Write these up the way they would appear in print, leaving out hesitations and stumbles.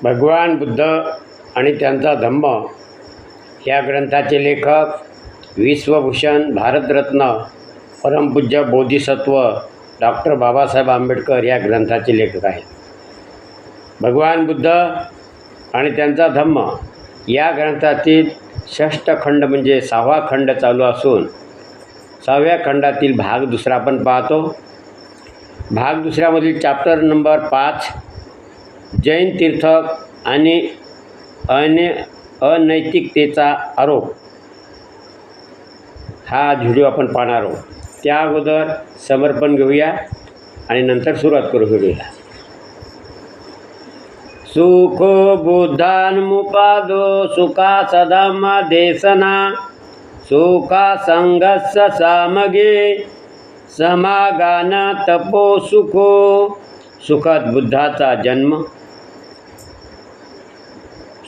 भगवान बुद्ध आणि त्यांचा धम्म या ग्रंथाचे लेखक विश्वभूषण भारतरत्न परमपूज्य बोधिसत्व डॉक्टर बाबासाहेब आंबेडकर या ग्रंथाचे लेखक आहेत. भगवान बुद्ध आणि त्यांचा धम्म या ग्रंथातील 6 खंड म्हणजे 6वा खंड चालू असून 6व्या खंडातील भाग दुसरा आपण पाहतो. भाग दुसऱ्यामधील चॅप्टर नंबर 5 जैन तीर्थक आणि अनैतिकतेचा आरोप हा व्हिडिओ आपण पाहणार आहोत. त्या अगोदर समर्पण घेऊया आणि नंतर सुरुवात करू व्हिडिओला. सुखो बुद्धान्मुपादो सुखा सधम्म देशना सुखा संघस्स सामगे समागान तपो सुखो. सुखद बुद्धाचा जन्म,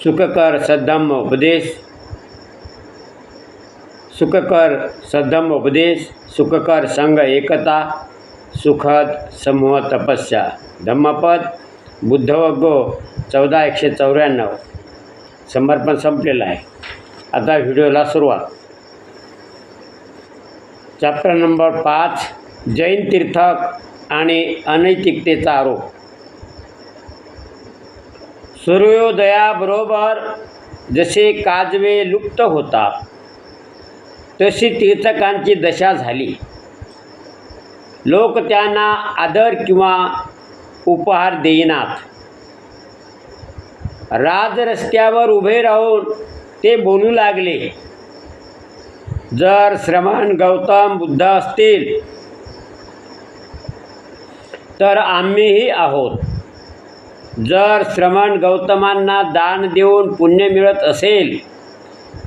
सुखकर सद्धम्म उपदेश, सुखकर सद्धम्म उपदेश, सुखकर संघ एकता, सुखद समूह तपस्या. धम्मपद बुद्धवग्गो 14,194. समर्पण संपलेलं आहे. आता व्हिडिओला सुरुवात. चॅप्टर नंबर 5 जैन तीर्थक आणि अनैतिकतेचा आरोप. सूर्योदयाबरोबर जसे काजवे लुप्त होतात तशी तीर्थकांची दशा झाली. लोक त्यांना आदर किंवा उपहार देईनात. राजरस्त्यावर उभे राहून ते बोलू लागले, जर श्रमण गौतम बुद्ध असतील तर आम्हीही आहोत. जर श्रमण गौतमांना दान देऊन पुण्य मिळत असेल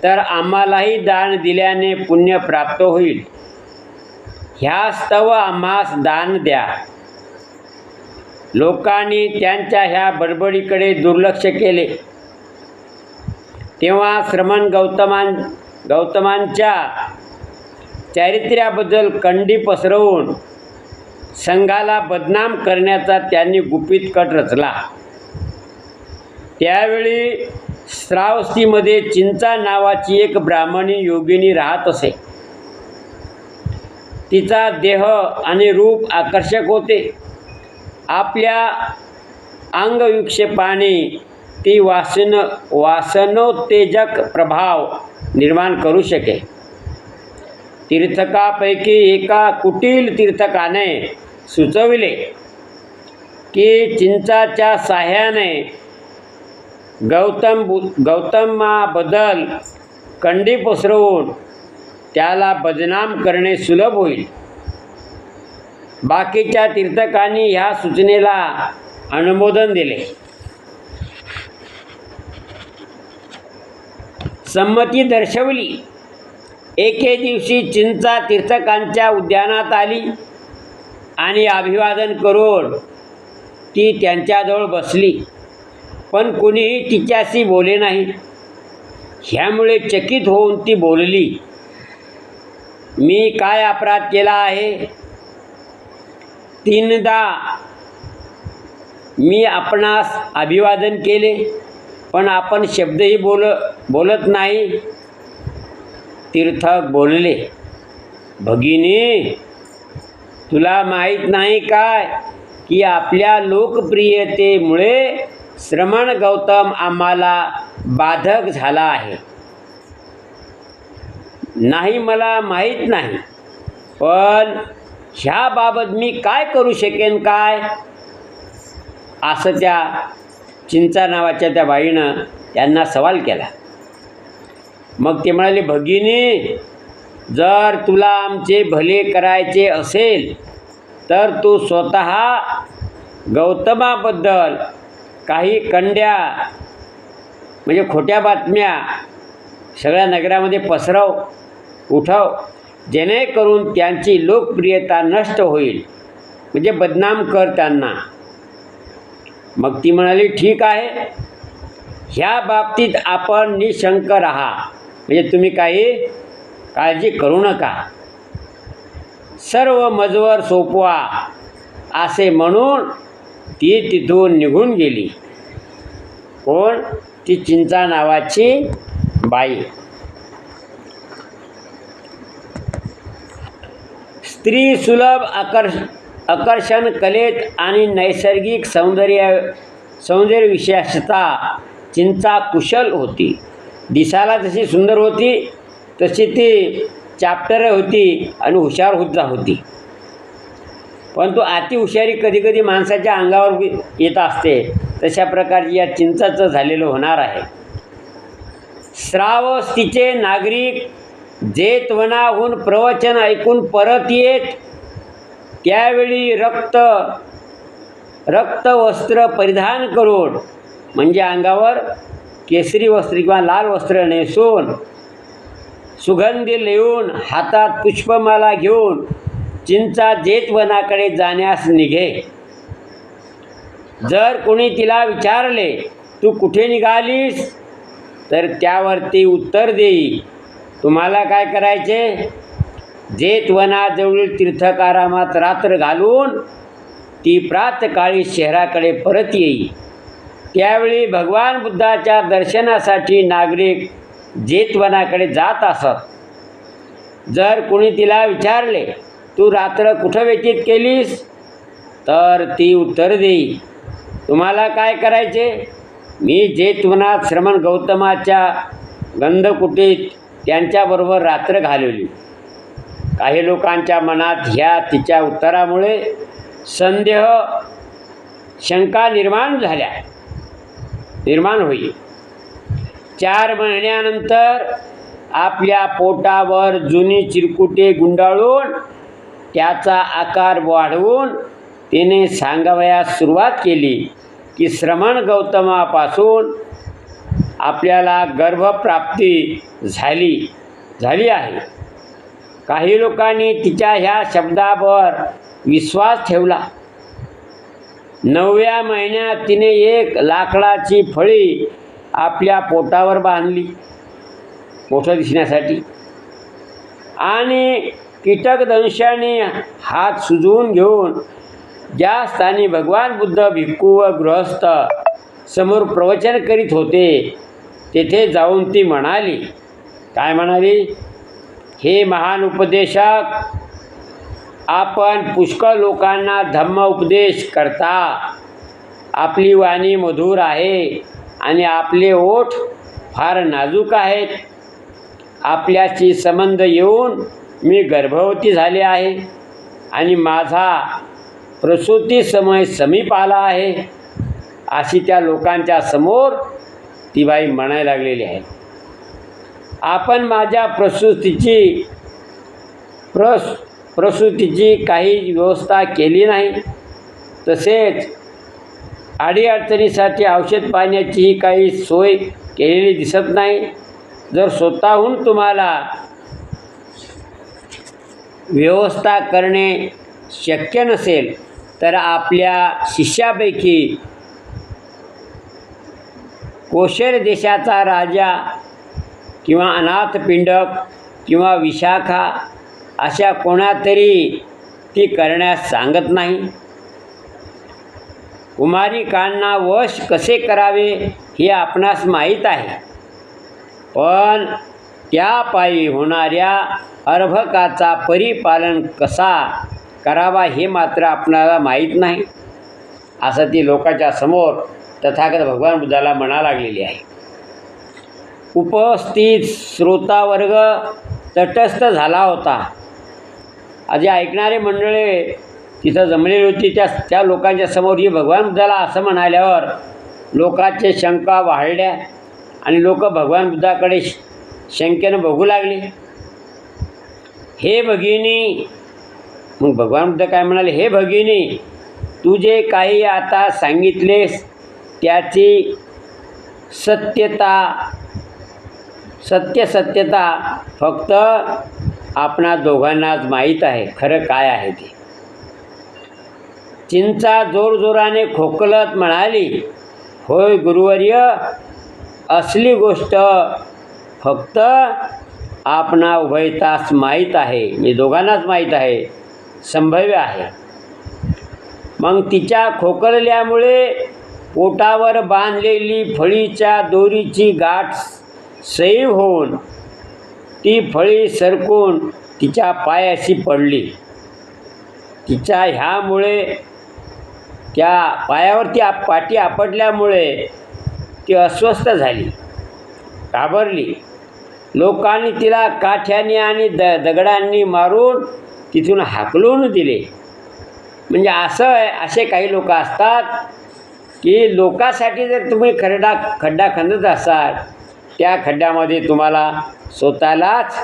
तर आम्हालाही दान दिल्याने पुण्य प्राप्त होईल. ह्यास्तव आम्हास दान द्या. लोकांनी त्यांच्या ह्या बडबडीकडे दुर्लक्ष केले. तेव्हा श्रमण गौतमांच्या चारित्र्याबद्दल कंडी पसरवून संघाला बदनाम करण्याचा त्यांनी गुपित कट रचला. त्यावेळी श्रावस्तीमध्ये चिंचा नावाची एक ब्राह्मणी योगिनी राहत असे. तिचा देह आणि रूप आकर्षक होते. आपल्या अंगविक्षेपाने ती वासनोत्तेजक प्रभाव निर्माण करू शके. तीर्थकापैकी एका कुटील तीर्थकाने सुचविले की चिंचाच्या साह्याने गौतमाबद्दल कंडी पसरवून त्याला बदनाम करणे सुलभ होईल. बाकीच्या तीर्थकांनी ह्या सूचनेला अनुमोदन दिले. संमती दर्शवली. एके दिवशी चिंचा तीर्थकांच्या उद्यानात आली आणि अभिवादन करून ती त्यांच्याजवळ बसली. पण कुणीही तिच्याशी बोले नाही. ह्यामुळे चकित होऊन ती बोलली, मी काय अपराध केला आहे? 3दा मी आपणास अभिवादन केले पण आपण शब्दही बोलत नाही. तीर्थक बोलले, भगिनी, तुला माहीत नाही काय की आपल्या लोकप्रियतेमुळे श्रमण गौतम आम्हाला बाधक झाला आहे? नाही, मला माहीत नाही, पण ह्याबाबत मी काय करू शकेन काय? असं त्या चिंचा नावाच्या त्या बाईनं त्यांना सवाल केला. मग ते म्हणाले, भगिनी, जर तुला आमचे भले करायचे असेल तर तू स्वतः गौतमाबद्दल काही कंड्या म्हणजे खोट्या बातम्या सगळ्या नगरामध्ये उठव, जेणेकरून त्यांची लोकप्रियता नष्ट होईल, म्हणजे बदनाम कर त्यांना. मग ती म्हणाली, ठीक आहे, ह्या बाबतीत आपण निशंक राहा, म्हणजे तुम्ही काही काळजी करू नका. सर्व मजवर सोपवा असे म्हणून ती तिथून निघून गेली. कोण? ती चिंचा नावाची बाई. स्त्री सुलभ आकर्षण कलेत आणि नैसर्गिक सौंदर्य विशेषता चिंचा कुशल होती. दिसायला जशी सुंदर होती तशी ती चाप्टर होती आणि हुशार सुद्धा होती. परंतु अतिहुशारी कधीकधी माणसाच्या अंगावर येत असते. तशा प्रकारची या चिंचाचं झालेलं होणार आहे. श्रावस्तीचे नागरिक जेतवनाहून प्रवचन ऐकून परत येत त्यावेळी रक्त वस्त्र परिधान करून, म्हणजे अंगावर केसरी वस्त्र किंवा लाल वस्त्र नेसून, सुगंधी लेऊन, हातात पुष्पमाला घेऊन चिंचा जेतवनाकडे जाण्यास निघे. जर कोणी तिला विचारले, तू कुठे निघालीस, तर त्यावर ती उत्तर देई, तुम्हाला काय करायचे? जेतवनाजवळील तीर्थकारामात रात्र घालून ती प्रातकाळी शहराकडे परत येई. त्यावेळी भगवान बुद्धाच्या दर्शनासाठी नागरिक जेतवनाकडे जात असत. जर कोणी तिला विचारले, तू रात्र कुठं व्यतीत केलीस, तर ती उत्तर देई, तुम्हाला काय करायचे? मी जेतवनात श्रमण गौतमाच्या गंधकुटीत त्यांच्याबरोबर रात्र घालवली. काही लोकांच्या मनात ह्या तिच्या उत्तरामुळे संदेह, शंका निर्माण होईल. 4 महिन्यानंतर आपल्या पोटावर जुनी चिरकुटे गुंडाळून त्याचा आकार वाढवून तिने सांगावयास सुरुवात केली की श्रमण गौतमापासून आपल्याला गर्भप्राप्ती झाली आहे. काही लोकांनी तिच्या ह्या शब्दावर विश्वास ठेवला. 9व्या महिन्यात तिने एक लाकडाची फळी आपल्या पोटावर बांधली मोठं दिसण्यासाठी आणि कीटकदंशाने हात सुजवून घेऊन ज्या स्थानी भगवान बुद्ध भिक्खू व गृहस्थ समोर प्रवचन करीत होते तेथे जाऊन ती म्हणाली, काय म्हणाली? हे महान उपदेशक, आपण पुष्कळ लोकांना धम्म उपदेश करता. आपली वाणी मधुर आहे आणि आपले ओठ फार नाजूक आहेत. आपल्याशी संबंध येऊन मी गर्भवती झाले आहे आणि माझा प्रसूती समय समीप आला आहे, अशी त्या लोकांच्या समोर ती बाई म्हणायला लागलेली आहे. आपण माझ्या प्रसूतीची काही व्यवस्था केली नाही. तसेच अडीअडचणीसाठी औषध पाण्याचीही काही सोय केलेली दिसत नाही. जर स्वतःहून तुम्हाला व्यवस्था करणे शक्य नसेल तर आपल्या शिष्यापैकी कोशल देशाचा राजा किंवा अनाथपिंडक किंवा विशाखा अशा कोणातरी ती करण्यास सांगत नाही. कुमारिकांना वश कसे करावे हे आपणास माहीत आहे, पण त्यापायी होणाऱ्या अर्भकाचा परिपालन कसा करावा हे मात्र आपणाला माहीत नाही, असं ती लोकांच्या समोर तथागत भगवान बुद्धाला म्हणा लागलेली आहे. उपस्थित श्रोतावर्ग तटस्थ झाला होता. आधी ऐकणारे मंडळी तिथं जमलेली होती. त्या लोकांच्या समोर ही भगवान बुद्धाला असं म्हणाल्यावर लोकांचे शंका वाढल्या आणि लोक भगवान बुद्धाकडे शंकेनं बघू लागले. हे भगिनी, मग भगवान बुद्ध काय म्हणाले? हे भगिनी, तू जे काही आता सांगितलेस त्याची सत्यता फक्त आपणा दोघांनाच माहीत आहे. खरं काय आहे ते? चिंचा जोरजोराने खोकलत म्हणाली, होय गुरुवर्य, असली गोष्ट फक्त आपणा उभयतास माहीत आहे, मी दोघांनाच माहीत आहे, संभाव्य आहे. मग तिच्या खोकलल्यामुळे पोटावर बांधलेली फळीच्या दोरीची गाठ सैल होऊन ती फळी सरकून तिच्या पायाशी पडली. तिच्या ह्यामुळे त्या पायावरती पाठी आपटल्यामुळे ती अस्वस्थ झाली, घाबरली. लोकांनी तिला काठ्याने आणि दगडांनी मारून तिथून हाकलून दिले. म्हणजे असे काही लोक असतात की लोकांसाठी जर तुम्ही खड्डा खणत असाल, त्या खड्ड्यामध्ये तुम्हाला स्वतःलाच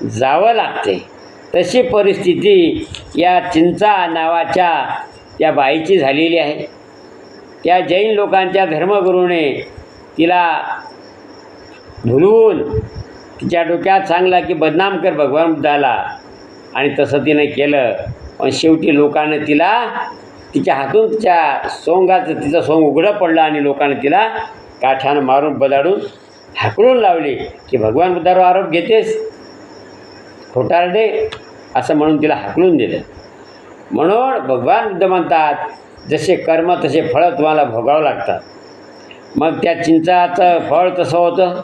जावं लागते. तशी परिस्थिती या चिंचा नावाच्या त्या बाईची झालेली आहे. त्या जैन लोकांच्या धर्मगुरूने तिला भुलवून तिच्या डोक्यात सांगला की बदनाम कर भगवान बुद्धाला, आणि तसं तिने केलं. पण शेवटी लोकांना तिला तिच्या हातून तिचं सोंग उघडं पडलं आणि लोकांना तिला काठ्यानं मारून बदाडून हाकलून लावले की भगवान बुद्धावर आरोप घेतेस, खोटारडे, असं म्हणून तिला हाकलून दिलं. म्हणून भगवान बुद्ध म्हणतात, जसे कर्म तसे फळं तुम्हाला भोगावं लागतात. मग त्या चिंचाचं फळ तसं होतं,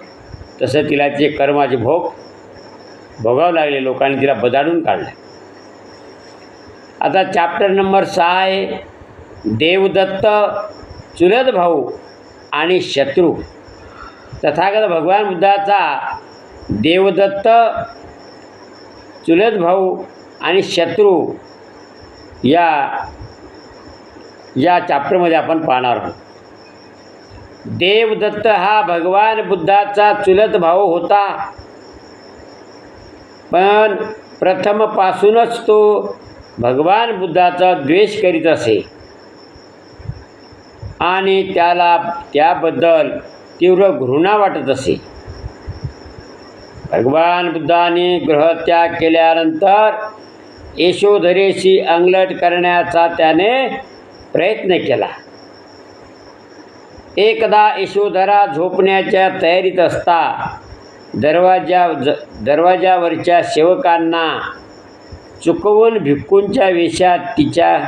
तसं तिला तिचे कर्माचे भोगावं लागले. लोकांनी तिला बदाडून काढलं. आता चॅप्टर नंबर 6 आहे देवदत्त, चुलत भाऊ आणि शत्रू. तथागत भगवान बुद्धाचा देवदत्त, चुलत भाऊ आणि शत्रू या चॅप्टरमध्ये आपण पाहणार आहोत. देवदत्त हा भगवान बुद्धाचा चुलत भाऊ होता, पण प्रथमपासूनच तो भगवान बुद्धाचा द्वेष करीत असे आणि त्याला त्याबद्दल तीव्र घृणा वाटत असे. भगवान बुद्धाने गृहत्याग केल्यानंतर यशोधरेशी अंगलट करण्याचा त्याने प्रयत्न केला. एकदा यशोधरा झोपण्याच्या तयारीत असता दरवाजावरच्या सेवकांना चुकवून भिक्खूंच्या वेशात तिच्या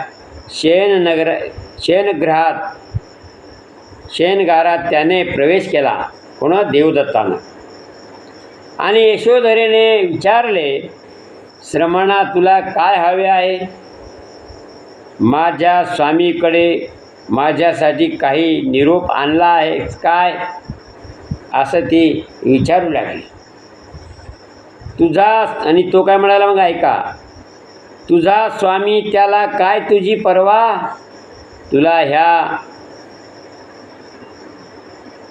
शयनगारात त्याने प्रवेश केला. पुन्हा देवदत्तानं. आणि यशोधरेने विचारले, श्रमणा, तुला काय हवे आहे? माझ्या स्वामीकडे माझ्यासाठी काही निरोप आणला आहे काय? असं ती विचारू लागली. आणि तो काय म्हणाला, मग ऐका, तुझा स्वामी, त्याला काय तुझी पर्वा? तुला ह्या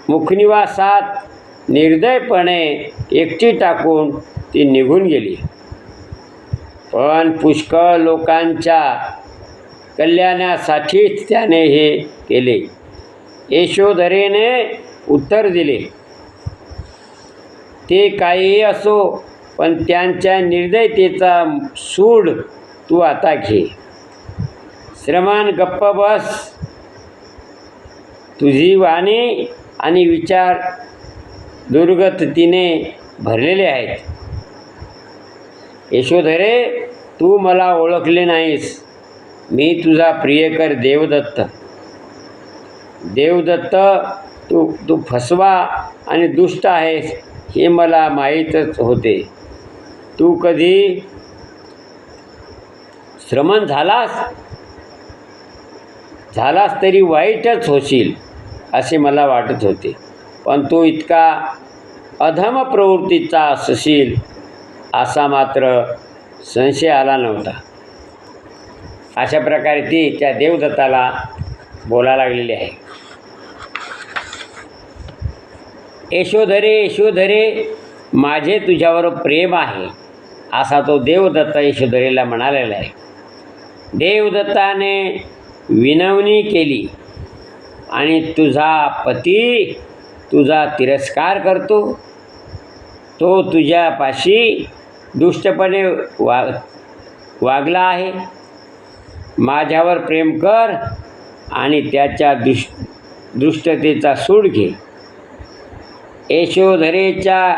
मुखनिवासात निर्दयपणे एकटी टाकून ती निघून गेली. पण पुष्कळ लोकांच्या कल्याणासाठीच त्याने हे केले. यशोधरेने उत्तर दिले, ते काहीही असो, पण त्यांच्या निर्दयतेचा सूड तू आता घे. श्रमण, गप्प बस. तुझी वाणी आणि विचार दुर्गतीने भरलेले आहेत. यशोधरे, तू मला ओळखले नाहीस. मी तुझा प्रियकर देवदत्त. तू फसवा आणि दुष्ट आहेस हे मला माहीतच होते. तू कधी श्रमण झालास तरी वाईटच होशील असे मला वाटत होते, पण तू इतका अधम प्रवृत्तीचा असशील असा मात्र संशय आला नव्हता. अशा प्रकारे ती त्या देवदत्ताला बोलायला लागलेली आहे. यशोधरे, माझे तुझ्यावर प्रेम आहे, असा तो देवदत्त यशोधरेला म्हणालेला आहे. देवदत्ताने विनवणी केली आणि तुझा पती तुझा तिरस्कार करतो. तो तुझ्यापाशी दुष्टपणे वागला आहे. माझ्यावर प्रेम कर आणि त्याच्या दुष्टतेचा सूड घे. यशोधरेच्या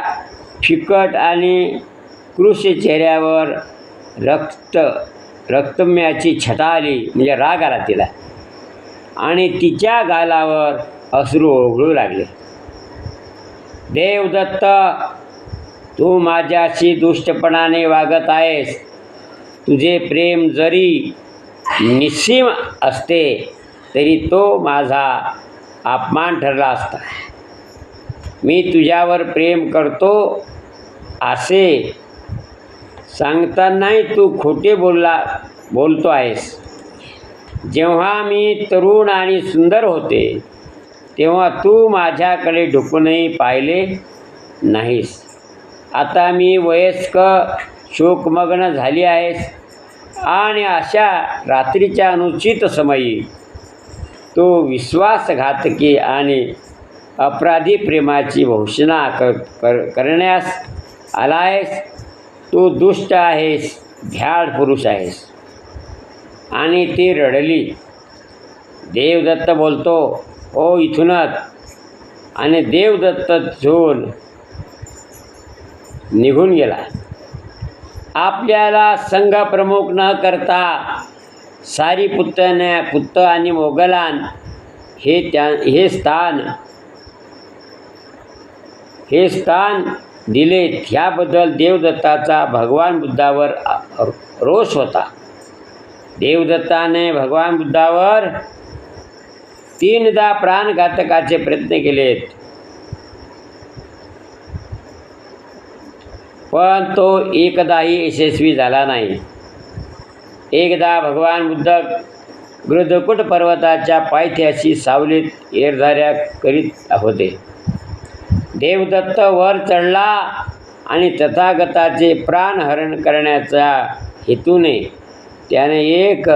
फिकट आणि कृश चेहऱ्यावर रक्तम्याची छटा आली, म्हणजे राग आला तिला. आणि तिच्या गालावर अश्रू ओघळू लागले. देवदत्त, तू माझ्याशी दुष्टपणाने वागत आहेस. तुझे प्रेम जरी निस्सीम असते तरी तो माझा अपमान ठरला असता. मी तुझ्यावर प्रेम करतो असे सांगतानाही तू खोटे बोलतो आहेस. जेव्हा मी तरुण आणि सुंदर होते तेव्हा तू माझ्याकडे ढुकूनही पाहिले नाहीस. आता मी वयस्क शोकमग्न झाली आहेस आणि अशा रात्रीच्या अनुचित समयी तो विश्वासघातकी आणि अपराधी प्रेमाची घोषणा करण्यास आला आहेस. तू दुष्ट आहेस, भ्याड पुरुष आहेस. आणि ती रडली. देवदत्त बोलतो, हो इथूनच. आणि देवदत्त झोन निघून गेला. आपल्याला संघप्रमुख न करता सारीपुत्त आणि मोगलान हे स्थान दिले. ह्याबद्दल देवदत्ताचा भगवान बुद्धावर रोष होता. देवदत्ताने भगवान बुद्धावर 3दा प्राणघातकाचे प्रयत्न केलेत, पण तो एकदाही यशस्वी झाला नाही. एकदा भगवान बुद्ध गृधकुट पर्वताच्या पायथ्याशी सावलीत येरझाऱ्या करीत होते. देवदत्त वर चढला आणि तथागताचे प्राणहरण करण्याच्या हेतूने त्याने एक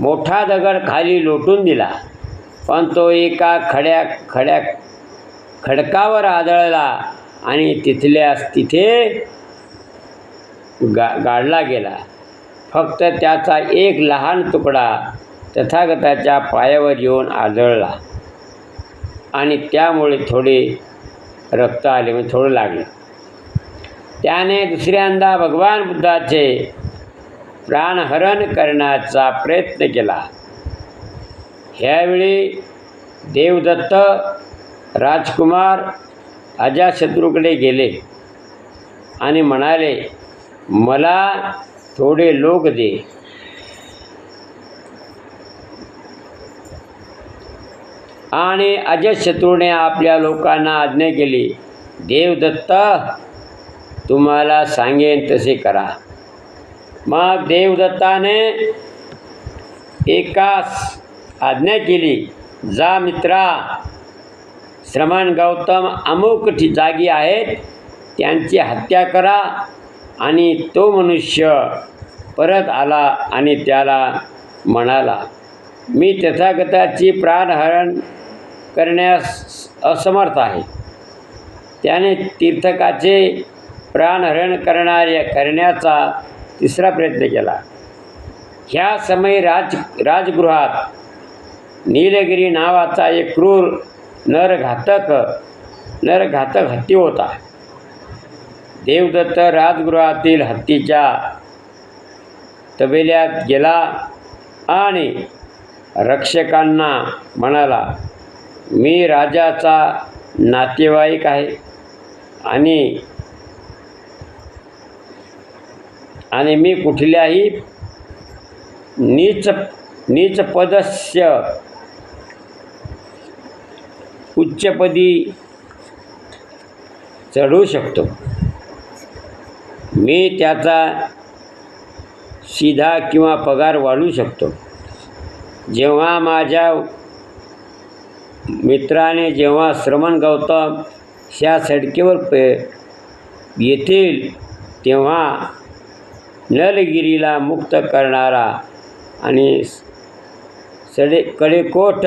मोठा दगड खाली लोटून दिला, पण तो एका खडकावर आदळला आणि तिथे गाडला गेला. फक्त त्याचा एक लहान तुकडा तथागताच्या पायावर येऊन आदळला आणि त्यामुळे थोडे रक्त आले, म्हणजे थोडं लागलं. त्याने दुसऱ्यांदा भगवान बुद्धाचे प्राणहरण करण्याचा प्रयत्न केला. ह्यावेळी देवदत्त राजकुमार अजातशत्रूकडे गेले आणि म्हणाले, मला थोडे लोक दे. आणि अजातशत्रूने आपल्या लोकांना आज्ञा केली, देवदत्त तुम्हाला सांगेन तसे करा. मग देवदत्ताने एकास आज्ञा केली, जा मित्रा, श्रमण गौतम अमुक जागी आहेत, त्यांची हत्या करा. आणि तो मनुष्य परत आला आणि त्याला म्हणाला, मी तथागताची प्राणहरण करण्यास असमर्थ आहे. त्याने तीर्थकाचे प्राणहरण करण्याचा 3रा प्रयत्न केला. ह्या समयी राजगृहात नीलगिरी नावाचा एक क्रूर नरघातक हत्ती होता. देवदत्त राजगृहातील हत्तीच्या तबेल्यात गेला आणि रक्षकांना म्हणाला, मी राजाचा नातेवाईक आहे आणि मी कुठल्याही नीचपदस्य उच्चपदी चढू शकतो. मी त्याचा सीधा किंवा पगार वाढवू शकतो. जेव्हा माझ्या मित्राने श्रमण गौतम ह्या सडकेवर येतील तेव्हा नलगिरीला मुक्त करणारा आणि कडेकोट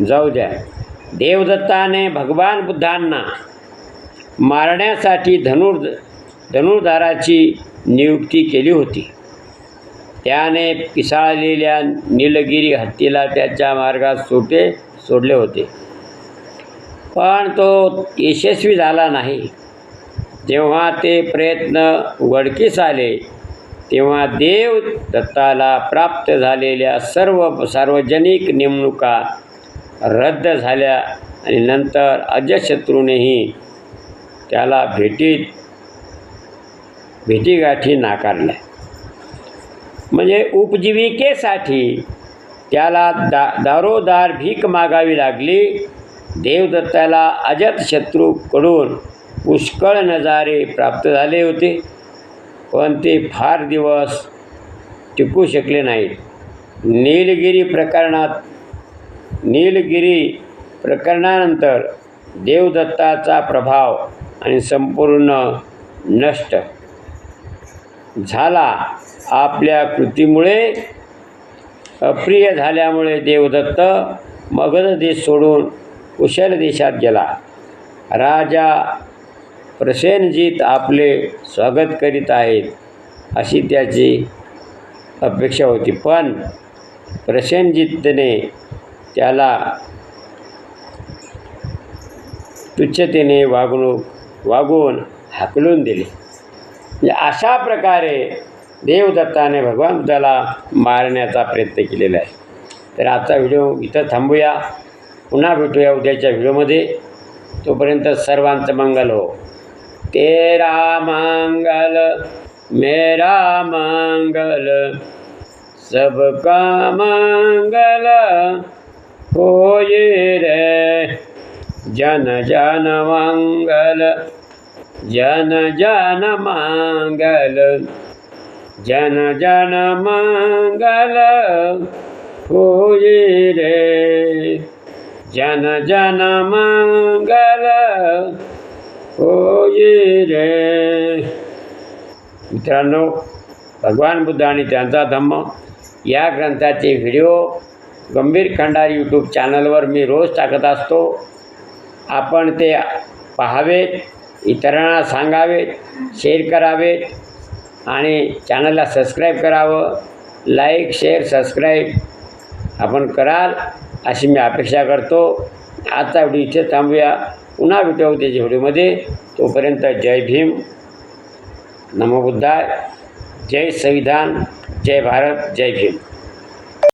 जाऊ द्या. देवदत्ताने भगवान बुद्धांना मारण्यासाठी धनुर्धाराची नियुक्ती केली होती. त्याने पिसाळलेल्या नीलगिरी हत्तीला त्याच्या मार्गात सोडले होते, पण तो यशस्वी झाला नाही. जेव्हा ते प्रयत्न उघडकीस आले तेव्हा देव दत्ताला प्राप्त झालेल्या सर्व सार्वजनिक नेमणुका रद्द झाल्या आणि नंतर अजातशत्रूनेही त्याला भेटीगाठी नाकारल्या. म्हणजे उपजीविकेसाठी त्याला दारोदार भीक मागावी लागली. देवदत्ताला अजातशत्रूकडून पुष्कळ नजारे प्राप्त झाले होते, पण ते फार दिवस टिकू शकले नाहीत. नीलगिरी प्रकरणानंतर देवदत्ताचा प्रभाव आणि संपूर्ण नष्ट झाला. आपल्या कृतीमुळे अप्रिय झाल्यामुळे देवदत्त मगध देश सोडून कुशल देशात गेला. राजा प्रसेनजीत आपले स्वागत करीत आहेत अशी त्याची अपेक्षा होती, पण प्रसेनजीतने त्याला तुच्छतेने वागून हाकलून दिले. म्हणजे अशा प्रकारे देवदत्ताने भगवान बुद्धाला मारण्याचा प्रयत्न केलेला आहे. तर आजचा व्हिडिओ इथं थांबूया. पुन्हा भेटूया उद्याच्या व्हिडिओमध्ये. तोपर्यंत सर्वांचं मंगल हो. तेरा मंगल मेरा मंगल सबका मंगल होए रे. जन जन मंगल जन जन मंगल जन जन मंगल होए रे. जन जन मंगल होए रे. मित्रांनो, भगवान बुद्ध आणि त्यांचा धम्म या ग्रंथाचे व्हिडिओ गंभीर खंडारी यूट्यूब चॅनलवर मी रोज टाकत असतो. आपण ते पाहावेत, इतरांना सांगावेत, शेअर करावेत आणि चॅनलला सबस्क्राईब करावं. लाईक शेअर सबस्क्राईब आपण कराल अशी मी अपेक्षा करतो. आजचा व्हिडिओ इथे थांबूया. पुन्हा भेटूया उद्याच्या व्हिडिओमध्ये. तोपर्यंत जय भीम, नमो बुद्धाय, जय संविधान, जय भारत, जय भीम.